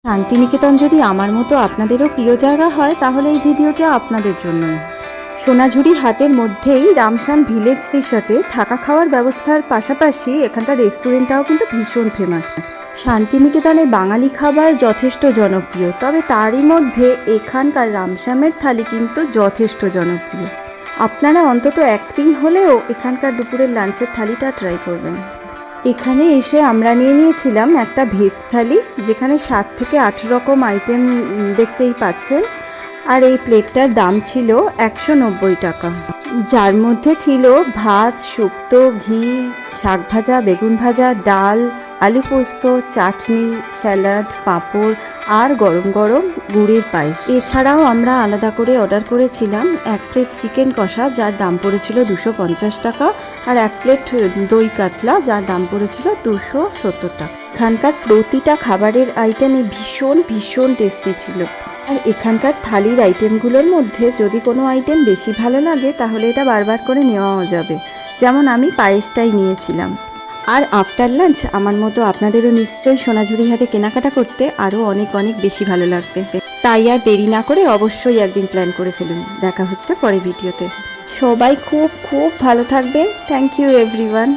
শান্তিনিকেতন যদি আমার মতো আপনাদেরও প্রিয় জায়গা হয় তাহলে এই ভিডিওটা আপনাদের জন্যই। সোনাঝুরি হাটের মধ্যেই রামশ্যাম ভিলেজ রিসর্টে থাকা খাওয়ার ব্যবস্থার পাশাপাশি এখানকার রেস্টুরেন্টটাও কিন্তু ভীষণ ফেমাস। শান্তিনিকেতনে বাঙালি খাবার যথেষ্ট জনপ্রিয়, তবে তারই মধ্যে এখানকার রামশ্যামের থালি কিন্তু যথেষ্ট জনপ্রিয়। আপনারা অন্তত একদিন হলেও এখানকার দুপুরের লাঞ্চের থালিটা ট্রাই করবেন। এখানে এসে আমরা নিয়েছিলাম একটা ভেজ থালি, যেখানে 7 থেকে 8 রকম আইটেম দেখতেই পাচ্ছেন। আর এই প্লেটটার দাম ছিল 190 টাকা, যার মধ্যে ছিল ভাত, শুক্তো, ঘি, শাক ভাজা, বেগুন ভাজা, ডাল, আলু পোস্ত, চাটনি, স্যালাড, পাঁপড় আর গরম গরম গুড়ের পায়েস। এছাড়াও আমরা আলাদা করে অর্ডার করেছিলাম 1 প্লেট চিকেন কষা, যার দাম পড়েছিল 250 টাকা, আর 1 প্লেট দই কাতলা, যার দাম পড়েছিল 270 টাকা। এখানকার প্রতিটা খাবারের আইটেমই ভীষণ ভীষণ টেস্টি ছিল। আর এখানকার থালির আইটেমগুলোর মধ্যে যদি কোনো আইটেম বেশি ভালো লাগে তাহলে এটা বারবার করে নেওয়াও যাবে, যেমন আমি পায়েসটাই নিয়েছিলাম। আর আফটার লাঞ্চ আমার মতো আপনাদেরও নিশ্চয়ই সোনাঝুরি হাটে কেনাকাটা করতে আরও অনেক অনেক বেশি ভালো লাগবে। তাই আর দেরি না করে অবশ্যই একদিন প্ল্যান করে ফেলুন। দেখা হচ্ছে পরের ভিডিওতে। সবাই খুব খুব ভালো থাকবেন। Thank you everyone.